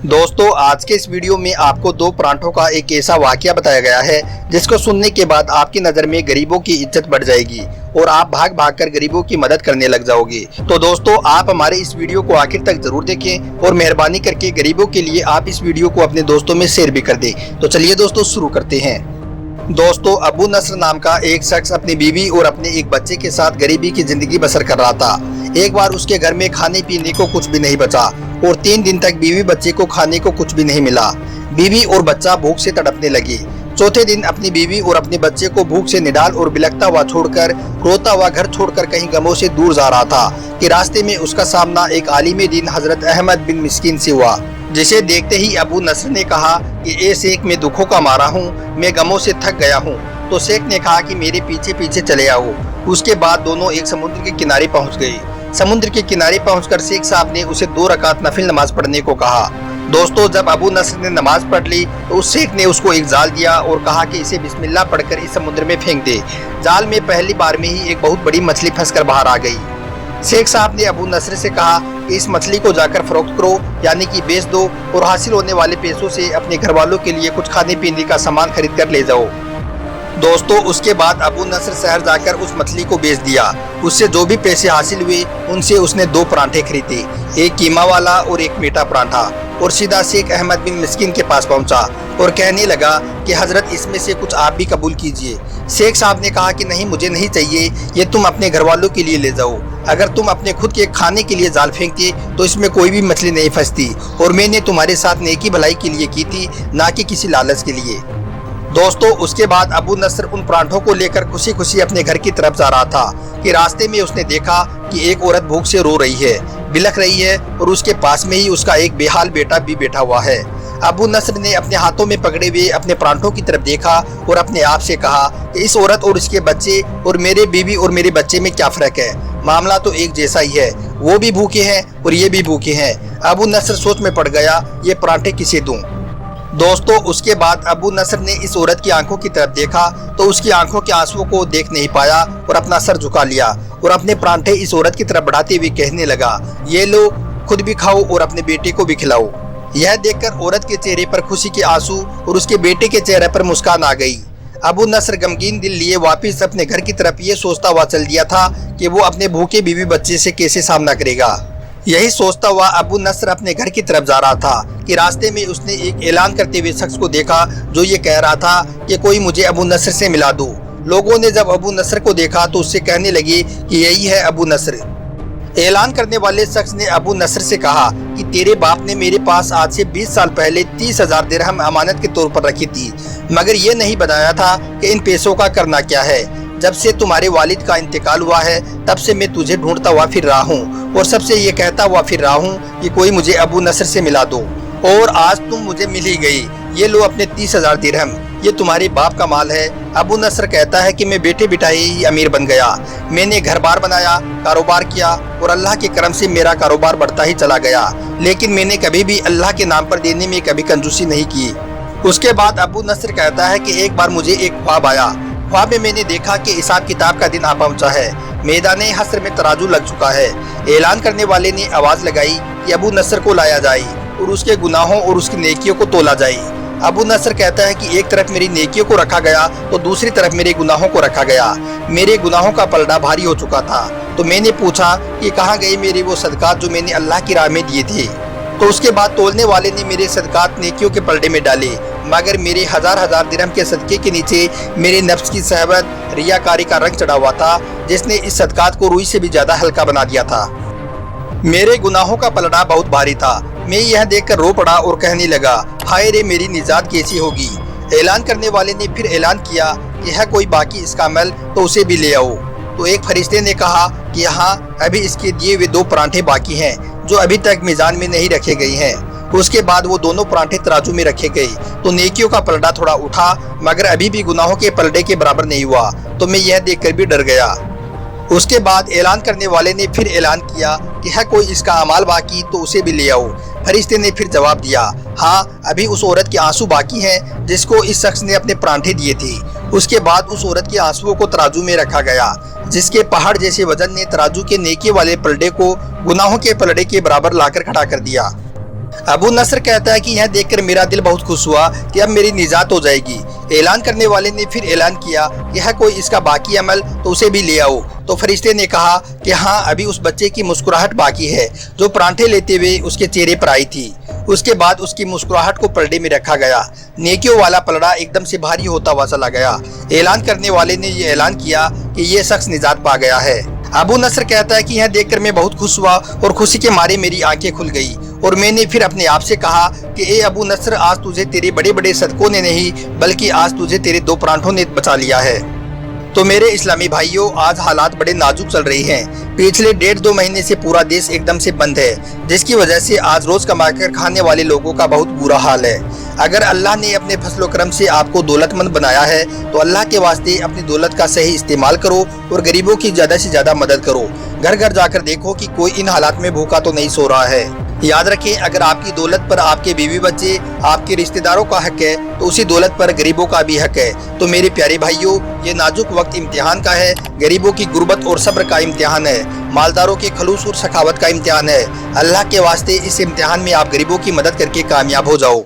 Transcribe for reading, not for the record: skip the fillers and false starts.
दोस्तों आज के इस वीडियो में आपको दो परांठों का एक ऐसा वाकया बताया गया है जिसको सुनने के बाद आपकी नज़र में गरीबों की इज्जत बढ़ जाएगी और आप भाग भाग कर गरीबों की मदद करने लग जाओगे। तो दोस्तों आप हमारे इस वीडियो को आखिर तक जरूर देखें और मेहरबानी करके गरीबों के लिए आप इस वीडियो को अपने दोस्तों में शेयर भी कर दें। तो चलिए दोस्तों शुरू करते हैं। दोस्तों अबू नस्र नाम का एक शख्स अपनी बीवी और अपने एक बच्चे के साथ गरीबी की जिंदगी बसर कर रहा था। एक बार उसके घर में खाने पीने को कुछ भी नहीं बचा और 3 दिन तक बीवी बच्चे को खाने को कुछ भी नहीं मिला। बीवी और बच्चा भूख से तड़पने लगे। चौथे दिन अपनी बीवी और अपने बच्चे को भूख से निडाल और बिलखता हुआ छोड़कर रोता हुआ घर छोड़कर कहीं गमों से दूर जा रहा था कि रास्ते में उसका सामना एक आलिम दीन हजरत अहमद बिन मिस्किन से हुआ, जिसे देखते ही अबू नस्र ने कहा कि ए शेख मैं दुखों का मारा हूँ, मैं गमों से थक गया हूँ। तो शेख ने कहा कि मेरे पीछे पीछे चले आओ। उसके बाद दोनों एक समुद्र के किनारे पहुँच गए। समुद्र के किनारे पहुंचकर शेख साहब ने उसे 2 रकात नफिल नमाज पढ़ने को कहा। दोस्तों जब अबू नस्र ने नमाज पढ़ ली तो उस शेख ने उसको एक जाल दिया और कहा कि इसे बिस्मिल्लाह पढ़कर इस समुद्र में फेंक दे। जाल में पहली बार में ही एक बहुत बड़ी मछली फंसकर बाहर आ गई। शेख साहब ने अबू नस्र से कहा कि इस मछली को जाकर फरोख्त करो, यानी कि बेच दो और हासिल होने वाले पैसों से अपने घर वालों के लिए कुछ खाने पीने का सामान खरीद कर ले जाओ। दोस्तों उसके बाद अबू नस्र शहर जाकर उस मछली को बेच दिया। उससे जो भी पैसे हासिल हुए उनसे उसने 2 परांठे खरीदे, एक कीमा वाला और एक मीठा परांठा, और सीधा शेख अहमद बिन मिस्किन के पास पहुंचा और कहने लगा कि हजरत इसमें से कुछ आप भी कबूल कीजिए। शेख साहब ने कहा कि नहीं मुझे नहीं चाहिए, ये तुम अपने घर वालों के लिए ले जाओ। अगर तुम अपने खुद के खाने के लिए जाल फेंकते तो इसमें कोई भी मछली नहीं फंसती और मैंने तुम्हारे साथ नेकी भलाई के लिए की थी, ना कि किसी लालच के लिए। दोस्तों उसके बाद अबू नस्र उन परांठों को लेकर खुशी खुशी अपने घर की तरफ जा रहा था कि रास्ते में उसने देखा कि एक औरत भूख से रो रही है, बिलख रही है और उसके पास में ही उसका एक बेहाल बेटा भी बैठा हुआ है। अबू नस्र ने अपने हाथों में पकड़े हुए अपने परांठों की तरफ देखा और अपने आप से कहा कि इस औरत और इसके बच्चे और मेरे बीवी और मेरे बच्चे में क्या फर्क है, मामला तो एक जैसा ही है, वो भी भूखे हैं और ये भी भूखे हैं। अबू नस्र सोच में पड़ गया ये परांठे किसे दूं। दोस्तों उसके बाद अबू नस्र ने इस औरत की आंखों की तरफ देखा तो उसकी आंखों के आंसुओं को देख नहीं पाया और अपना सर झुका लिया और अपने परांठे इस औरत की तरफ बढ़ाते हुए कहने लगा ये लो खुद भी खाओ और अपने बेटे को भी खिलाओ। यह देखकर औरत के चेहरे पर खुशी के आंसू और उसके बेटे के चेहरे पर मुस्कान आ गई। अबू नस्र गमगीन दिल लिए वापिस अपने घर की तरफ ये सोचता हुआ चल दिया था कि वो अपने भूखे बीवी बच्चे से कैसे सामना करेगा। यही सोचता हुआ अबू नस्र अपने घर की तरफ जा रहा था कि रास्ते में उसने एक ऐलान करते हुए शख्स को देखा जो ये कह रहा था कि कोई मुझे अबू नस्र से मिला दो। लोगों ने जब अबू नस्र को देखा तो उससे कहने लगे कि यही है अबू नस्र। ऐलान करने वाले शख्स ने अबू नस्र से कहा कि तेरे बाप ने मेरे पास आज से 20 साल पहले 30,000 दिरहम अमानत के तौर पर रखी थी, मगर ये नहीं बताया था कि इन पैसों का करना क्या है। जब से तुम्हारे वालिद का इंतकाल हुआ है तब से मैं तुझे ढूंढता हुआ फिर रहा हूँ और सबसे ये कहता हुआ फिर रहा हूँ कि कोई मुझे अबू नस्र से मिला दो, और आज तुम मुझे मिल ही गई। ये लो अपने 30,000 दिरहम, ये तुम्हारे बाप का माल है। अबू नस्र कहता है कि मैं बैठे बिठाए ही अमीर बन गया। मैंने घर बार बनाया, कारोबार किया और अल्लाह के करम से मेरा कारोबार बढ़ता ही चला गया, लेकिन मैंने कभी भी अल्लाह के नाम पर देने में कभी कंजूसी नहीं की। उसके बाद अबू नस्र कहता है कि एक बार मुझे एक ख्वाब आया। ख्वाब में मैंने देखा कि हिसाब किताब का दिन आ पहुंचा है, मैदान हश्र में तराजू लग चुका है। ऐलान करने वाले ने आवाज लगाई कि अबू नस्र को लाया जाए और उसके गुनाहों और उसकी नेकियों को तोला जाए। अबू नस्र कहता है कि एक तरफ मेरी नेकियों को रखा गया तो दूसरी तरफ मेरे गुनाहों को रखा गया। मेरे गुनाहों का पलड़ा भारी हो चुका था, तो मैंने पूछा कि कहाँ गए मेरे वो सदकात जो मैंने अल्लाह की राह में दिए थे। तो उसके बाद तोलने वाले ने मेरे सदकात नेकियों के पलड़े में डाले, मगर मेरे हजार दिरहम के सदके के नीचे मेरे नफ्स की सहबत रियाकारी का रंग चढ़ा हुआ था, जिसने इस सदकात को रुई से भी ज्यादा हल्का बना दिया था। मेरे गुनाहों का पलड़ा बहुत भारी था। मैं यह देखकर रो पड़ा और कहने लगा हाय रे मेरी निजात कैसी होगी। ऐलान करने वाले ने फिर ऐलान किया कि है कोई बाकी इसका अमल तो उसे भी ले आओ। तो एक फरिश्ते ने कहा कि यहाँ अभी इसके दिए हुए 2 परांठे बाकी हैं जो अभी तक मीज़ान में नहीं रखे गए हैं। उसके बाद वो दोनों परांठे तराजू में रखे गए तो नेकियों का पलड़ा थोड़ा उठा, मगर अभी भी गुनाहों के पलड़े के बराबर नहीं हुआ। तो मैं यह देखकर भी डर गया। उसके बाद ऐलान करने वाले ने फिर ऐलान किया कि है कोई इसका अमाल बाकी तो उसे भी ले आओ। फरिश्ते ने फिर जवाब दिया हाँ अभी उस औरत के आंसू बाकी हैं जिसको इस शख्स ने अपने परांठे दिए थे। उसके बाद उस औरत के आंसुओं को तराजू में रखा गया, जिसके पहाड़ जैसे वजन ने तराजू के नेकी वाले पलड़े को गुनाहों के पलड़े के बराबर लाकर खड़ा कर दिया। अबू नसर कहता है कि यह देखकर मेरा दिल बहुत खुश हुआ कि अब मेरी निजात हो जाएगी। ऐलान करने वाले ने फिर ऐलान किया कि है कोई इसका बाकी अमल तो उसे भी ले आओ। तो फरिश्ते ने कहा कि हाँ, अभी उस बच्चे की मुस्कुराहट बाकी है जो परांठे लेते हुए उसके चेहरे पर आई थी। उसके बाद उसकी मुस्कुराहट को पलड़े में रखा गया। नेकियों वाला पलड़ा एकदम से भारी होता हुआ चला गया। ऐलान करने वाले ने ये ऐलान किया कि ये शख्स निजात पा गया है। अबू नसर कहता है कि यह देखकर मैं बहुत खुश हुआ और खुशी के मारे मेरी आंखें खुल गई और मैंने फिर अपने आप से कहा कि ए अबू नसर, आज तुझे तेरे बड़े बड़े सदकों ने नहीं बल्कि आज तुझे तेरे 2 परांठों ने बचा लिया है। तो मेरे इस्लामी भाइयों, आज हालात बड़े नाजुक चल रहे हैं। पिछले 1.5-2 महीने से पूरा देश एकदम से बंद है, जिसकी वजह से आज रोज कमाकर खाने वाले लोगों का बहुत बुरा हाल है। अगर अल्लाह ने अपने फजलो करम से आपको दौलतमंद बनाया है तो अल्लाह के वास्ते अपनी दौलत का सही इस्तेमाल करो और गरीबों की ज्यादा से ज्यादा मदद करो। घर घर जाकर देखो कि कोई इन हालात में भूखा तो नहीं सो रहा है। याद रखें, अगर आपकी दौलत पर आपके बीवी बच्चे, आपके रिश्तेदारों का हक है तो उसी दौलत पर गरीबों का भी हक है। तो मेरे प्यारे भाइयों, ये नाजुक वक्त इम्तिहान का है। गरीबों की गुर्बत और सब्र का इम्तिहान है। मालदारों के खलूस और सखावत का इम्तिहान है। अल्लाह के वास्ते इस इम्तिहान में आप गरीबों की मदद करके कामयाब हो जाओ।